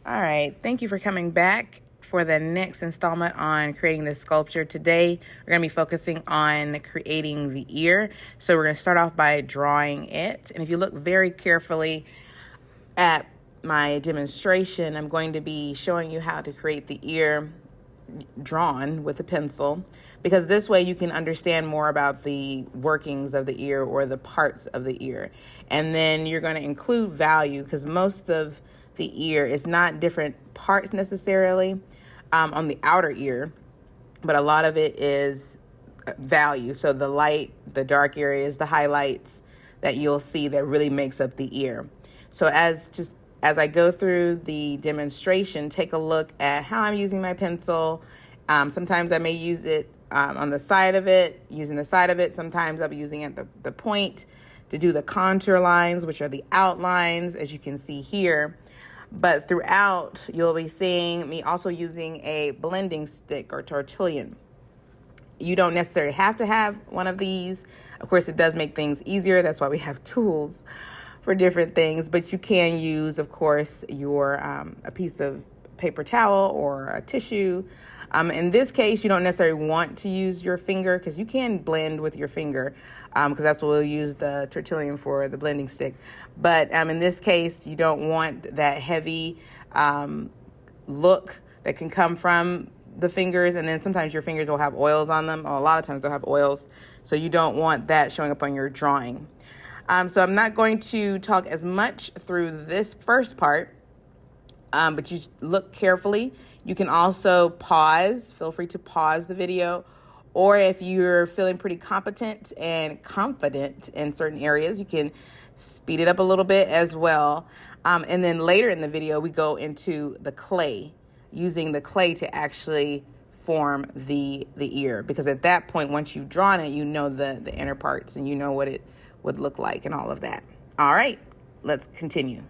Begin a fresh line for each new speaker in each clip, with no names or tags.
All right, thank you for coming back for the next installment on creating this sculpture. Today, we're going to be focusing on creating the ear. So we're going to start off by drawing it. And if you look very carefully at my demonstration, I'm going to be showing you how to create the ear drawn with a pencil, because this way you can understand more about the workings of the ear or the parts of the ear. And then you're going to include value, because most of the ear is not different parts necessarily on the outer ear, but a lot of it is value. So the light, the dark areas, the highlights that you'll see that really makes up the ear. So as I go through the demonstration, take a look at how I'm using my pencil. Sometimes I may use it on the side of it, using the side of it. Sometimes I'll be using it at the point to do the contour lines, which are the outlines, as you can see here. But throughout, you'll be seeing me also using a blending stick or tortillon. You don't necessarily have to have one of these. Of course, it does make things easier. That's why we have tools for different things. But you can use, of course, your a piece of paper towel or a tissue. In this case, you don't necessarily want to use your finger, because you can blend with your finger, because that's what we'll use the tortillon for, the blending stick. But in this case, you don't want that heavy look that can come from the fingers, and then sometimes your fingers will have oils on them, or a lot of times they'll have oils, so you don't want that showing up on your drawing. So I'm not going to talk as much through this first part, but you look carefully. You can also pause. Feel free to pause the video. Or if you're feeling pretty competent and confident in certain areas, you can speed it up a little bit as well. And then later in the video, we go into the clay, using the clay to actually form the ear. Because at that point, once you've drawn it, you know the inner parts and you know what it would look like and all of that. All right, let's continue.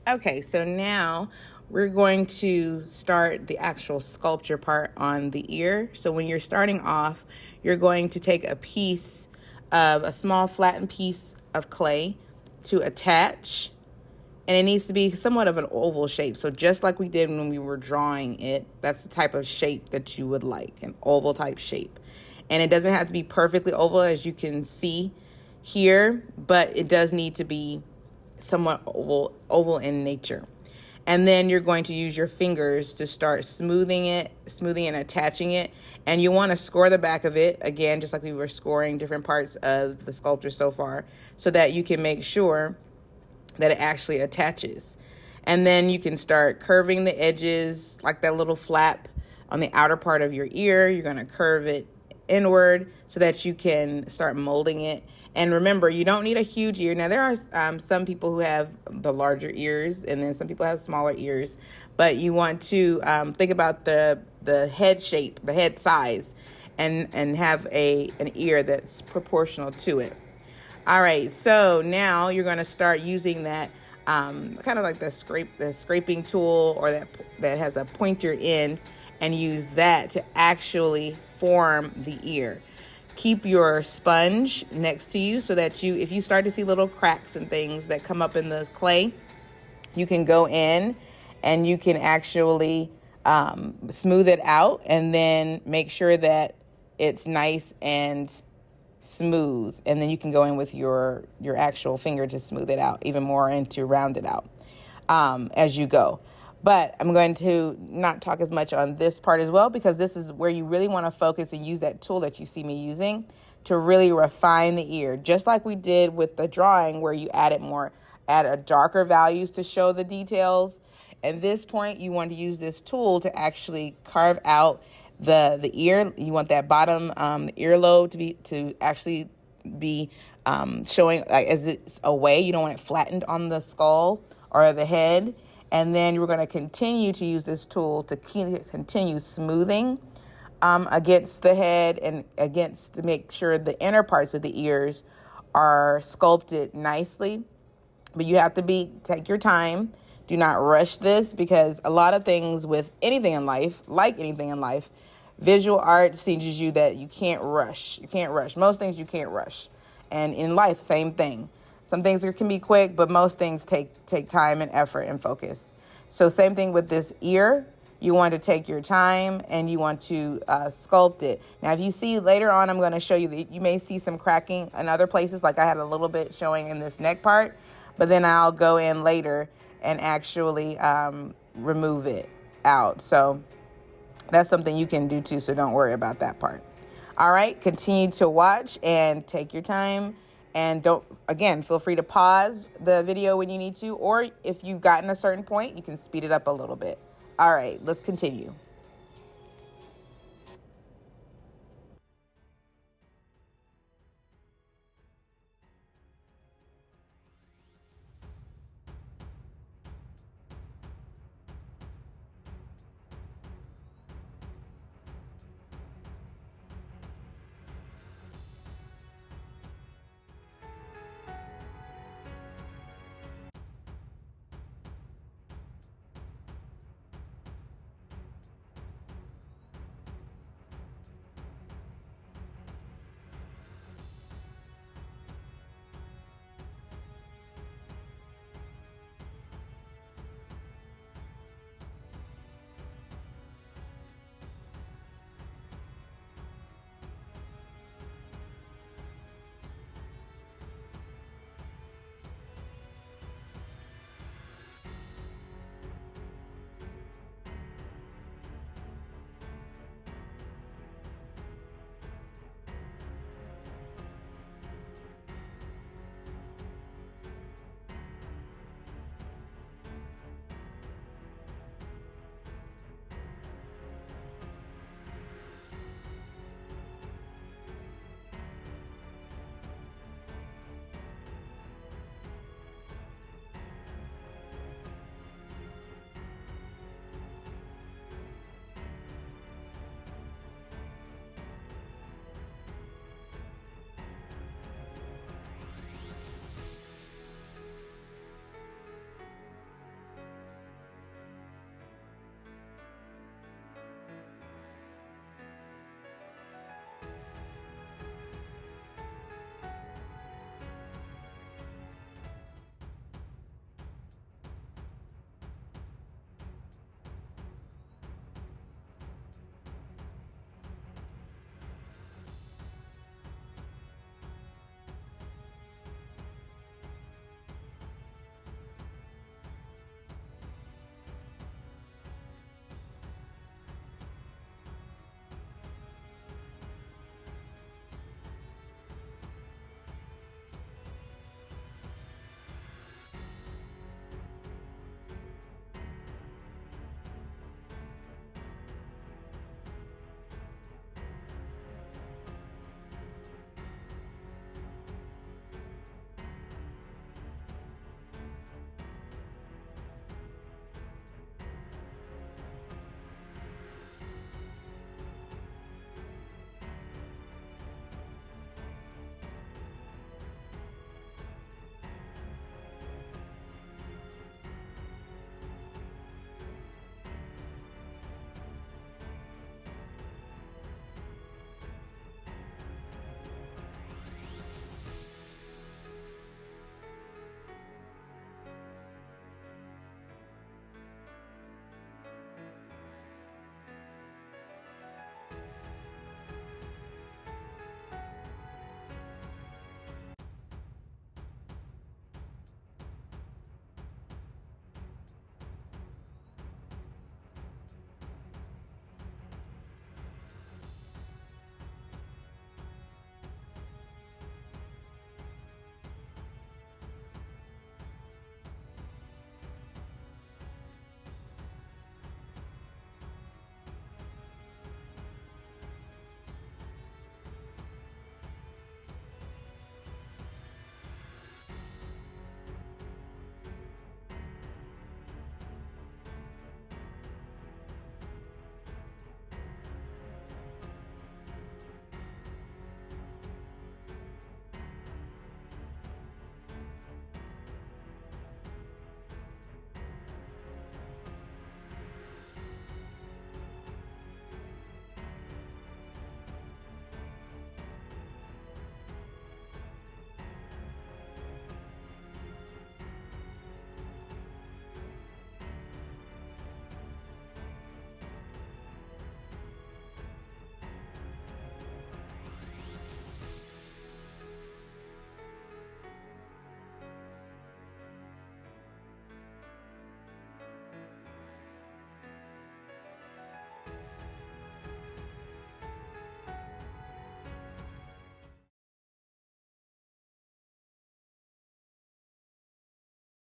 Okay, so now we're going to start the actual sculpture part on the ear. So when you're starting off, you're going to take a small flattened piece of clay to attach, and it needs to be somewhat of an oval shape. So just like we did when we were drawing it, that's the type of shape that you would like, an oval type shape. And it doesn't have to be perfectly oval, as you can see here, but it does need to be somewhat oval in nature. And then you're going to use your fingers to start smoothing and attaching it. And you want to score the back of it, again, just like we were scoring different parts of the sculpture so far, so that you can make sure that it actually attaches. And then you can start curving the edges, like that little flap on the outer part of your ear. You're going to curve it inward so that you can start molding it. And remember, you don't need a huge ear. Now, there are some people who have the larger ears, and then some people have smaller ears. But you want to think about the head shape, the head size, and have an ear that's proportional to it. All right, so now you're going to start using that kind of like the scraping tool, or that has a pointer end, and use that to actually form the ear. Keep your sponge next to you so that if you start to see little cracks and things that come up in the clay, you can go in and you can actually smooth it out, and then make sure that it's nice and smooth. And then you can go in with your actual finger to smooth it out even more and to round it out as you go. But I'm going to not talk as much on this part as well, because this is where you really want to focus and use that tool that you see me using to really refine the ear. Just like we did with the drawing, where you add a darker values to show the details. At this point, you want to use this tool to actually carve out the ear. You want that bottom earlobe to actually be showing like as it's away. You don't want it flattened on the skull or the head. And then we're going to continue to use this tool to continue smoothing against the head and to make sure the inner parts of the ears are sculpted nicely. But you have to take your time. Do not rush this, because a lot of things with anything in life, visual art teaches you that you can't rush. You can't rush. Most things you can't rush. And in life, same thing. Some things can be quick, but most things take time and effort and focus. So same thing with this ear. You want to take your time and you want to sculpt it. Now, if you see later on, I'm going to show you that you may see some cracking in other places, like I had a little bit showing in this neck part, but then I'll go in later and actually remove it out. So that's something you can do too, so don't worry about that part. All right, continue to watch and take your time. And feel free to pause the video when you need to, or if you've gotten a certain point, you can speed it up a little bit. All right, let's continue.